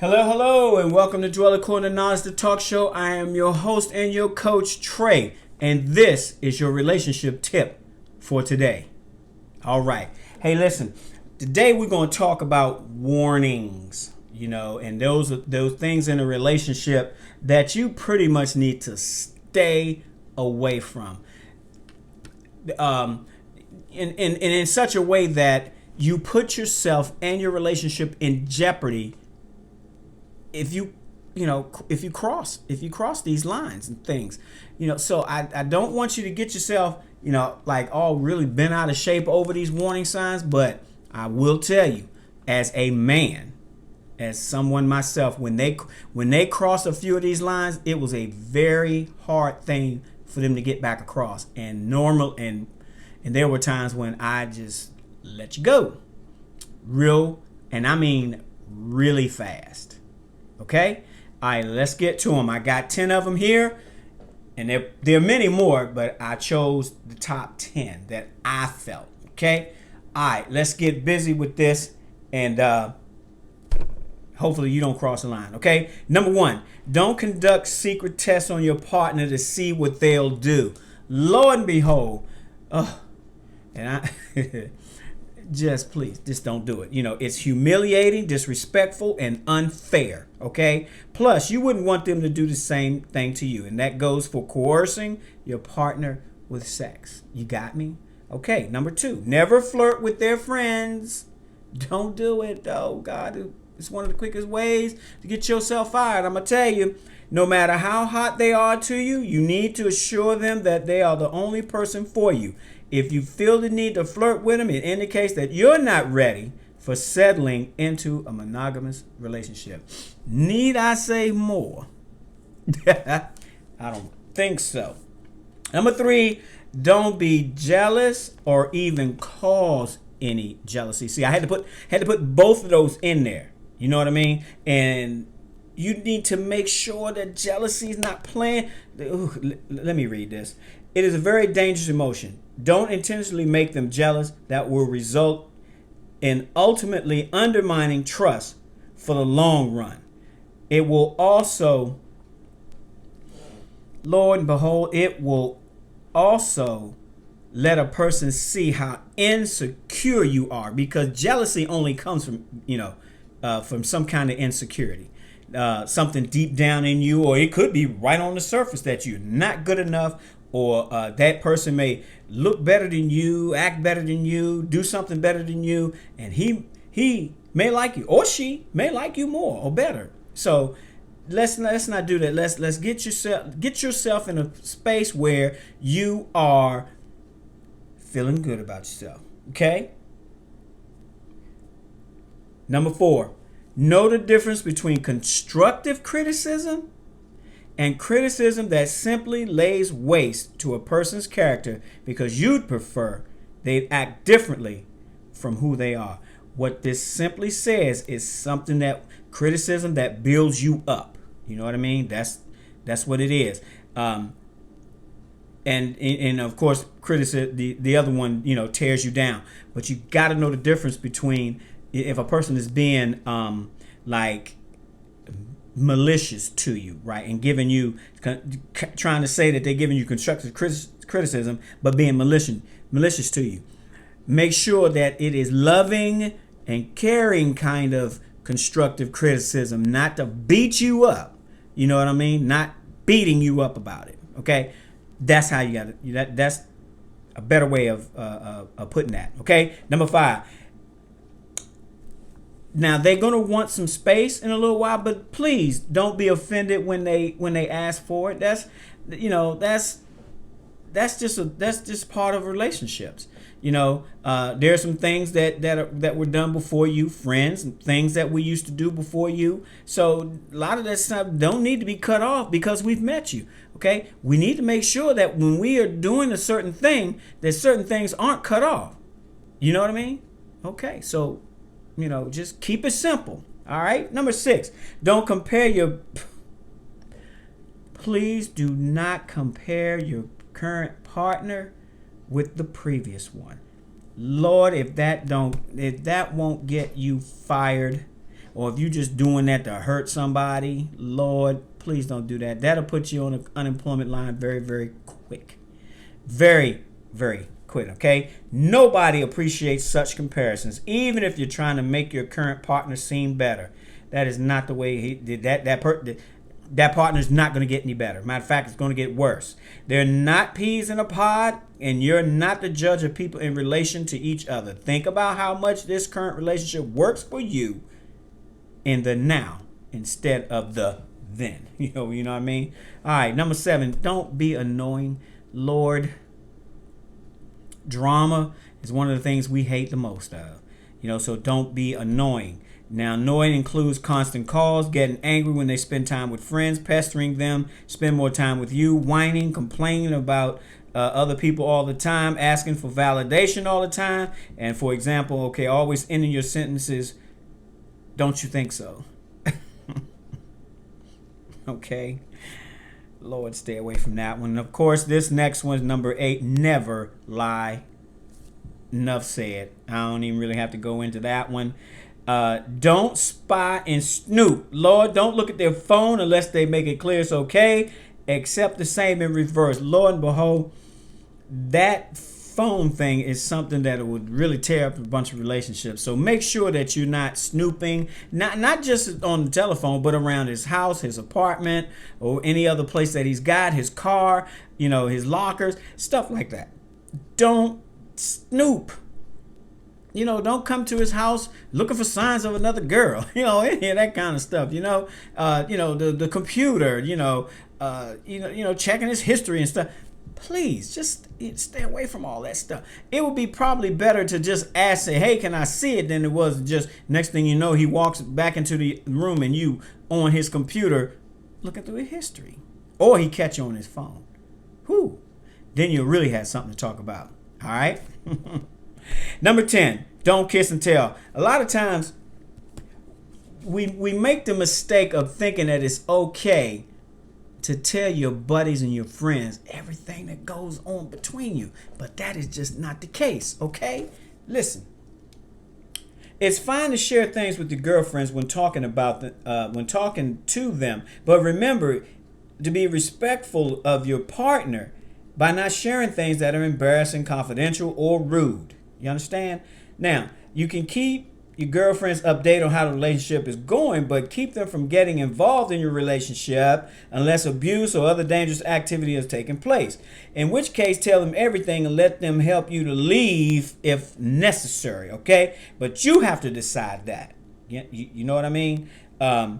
Hello, hello, and welcome to Dwell According to Knowledge, the talk show. I am your host and your coach, Trey, and this is your relationship tip for today. All right. Hey, listen, today we're going to talk about warnings, and those things in a relationship that you pretty much need to stay away from. In such a way that you put yourself and your relationship in jeopardy if you cross these lines and things. So I don't want you to get yourself like all really bent out of shape over these warning signs, but I will tell you, as a man, as someone myself, when they crossed a few of these lines, it was a very hard thing for them to get back across. And there were times when I just let you go, and I mean really fast. Okay? All right, let's get to them. I got 10 of them here, and there are many more, but I chose the top 10 that I felt. Okay? All right, let's get busy with this, and hopefully you don't cross the line. Okay? Number 1, don't conduct secret tests on your partner to see what they'll do. Lo and behold, just don't do it. It's humiliating, disrespectful, and unfair. Okay? Plus, you wouldn't want them to do the same thing to you. And that goes for coercing your partner with sex. You got me? Okay, number 2, never flirt with their friends. Don't do it. Oh, God, it's one of the quickest ways to get yourself fired. I'm going to tell you, no matter how hot they are to you, you need to assure them that they are the only person for you. If you feel the need to flirt with them, it indicates that you're not ready for settling into a monogamous relationship. Need I say more? I don't think so. Number 3, don't be jealous or even cause any jealousy. See, I had to put both of those in there. You know what I mean? And you need to make sure that jealousy is not playing. Let me read this. It is a very dangerous emotion. Don't intentionally make them jealous. That will result in ultimately undermining trust for the long run. It will also, Lord and behold, it will also let a person see how insecure you are, because jealousy only comes from some kind of insecurity. Something deep down in you, or it could be right on the surface that you're not good enough, or that person may look better than you, act better than you, do something better than you, and he may like you, or she may like you more or better. So let's not do that. Let's get yourself in a space where you are feeling good about yourself. Okay? Number 4, know the difference between constructive criticism and criticism that simply lays waste to a person's character because you'd prefer they act differently from who they are. What this simply says is criticism that builds you up. You know what I mean? That's what it is. And of course, criticism, the other one, tears you down. But you got to know the difference between if a person is being malicious to you, right, and giving you, trying to say that they're giving you constructive criticism, but being malicious to you. Make sure that it is loving and caring kind of constructive criticism, not to beat you up. You know what I mean? Not beating you up about it. Okay, that's how you got it. That's a better way of putting that. Okay, number 5. Now they're gonna want some space in a little while, but please don't be offended when they ask for it. That's just part of relationships. There are some things that were done before you, friends, and things that we used to do before you. So a lot of that stuff don't need to be cut off because we've met you. Okay, we need to make sure that when we are doing a certain thing, that certain things aren't cut off. You know what I mean? Okay, so. Just keep it simple. All right. Number 6, don't compare please do not compare your current partner with the previous one. Lord, if that won't get you fired. or if you just doing that to hurt somebody, Lord, please don't do that. That'll put you on the unemployment line very, very quick. Very, very quick, okay? Nobody appreciates such comparisons, even if you're trying to make your current partner seem better. That is not the way he did that. That partner is not going to get any better. Matter of fact, it's going to get worse. They're not peas in a pod, and you're not the judge of people in relation to each other. Think about how much this current relationship works for you in the now instead of the then. You know what I mean? All right, number 7, don't be annoying. Lord, drama is one of the things we hate the most of. So don't be annoying. Now, annoying includes constant calls, getting angry when they spend time with friends, pestering them, spend more time with you, whining, complaining about other people all the time, asking for validation all the time. And for example, always ending your sentences, don't you think so? Okay. Lord, stay away from that one. Of course, this next one's number 8, never lie. Enough said. I don't even really have to go into that one. Don't spy and snoop. Lord, don't look at their phone unless they make it clear it's okay. Accept the same in reverse. Lord and behold, that phone thing is something that would really tear up a bunch of relationships. So make sure that you're not snooping, not just on the telephone, but around his house, his apartment, or any other place that he's got, his car, his lockers, stuff like that. Don't snoop. Don't come to his house looking for signs of another girl, any of that kind of stuff, the computer, checking his history and stuff. Please just stay away from all that stuff. It would be probably better to just ask, say, hey, can I see it? Than it was just next thing you know, he walks back into the room and you on his computer looking through his history, or he catch you on his phone. Whew. Then you really have something to talk about. All right. Number 10, don't kiss and tell. A lot of times we make the mistake of thinking that it's okay to tell your buddies and your friends everything that goes on between you. But that is just not the case, okay? Listen. It's fine to share things with your girlfriends when talking to them. But remember to be respectful of your partner by not sharing things that are embarrassing, confidential, or rude. You understand? Now, you can keep your girlfriends updated on how the relationship is going, but keep them from getting involved in your relationship unless abuse or other dangerous activity has taken place. In which case, tell them everything and let them help you to leave if necessary, okay? But you have to decide that. You know what I mean? But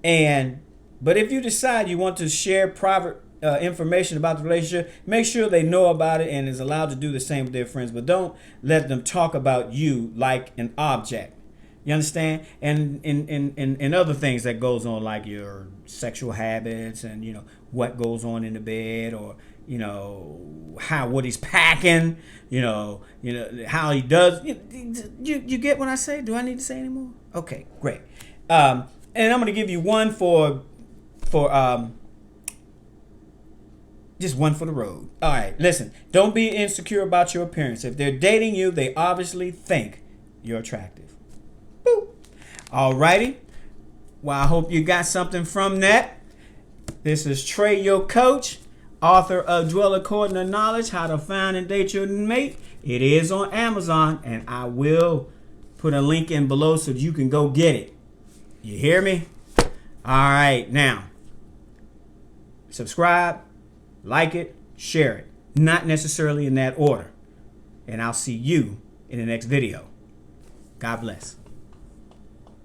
if you decide you want to share private information about the relationship, make sure they know about it and is allowed to do the same with their friends, but don't let them talk about you like an object. You understand? And other things that goes on, like your sexual habits and what goes on in the bed, or what he's packing, how he does. You get what I say? Do I need to say anymore? Okay, great. And I'm going to give you one for just one for the road. All right, listen. Don't be insecure about your appearance. If they're dating you, they obviously think you're attractive. Boop. All righty. Well, I hope you got something from that. This is Trey, your coach, author of Dwell According to Knowledge, How to Find and Date Your Mate. It is on Amazon, and I will put a link in below so you can go get it. You hear me? All right, now, subscribe, like it, share it. Not necessarily in that order. And I'll see you in the next video. God bless.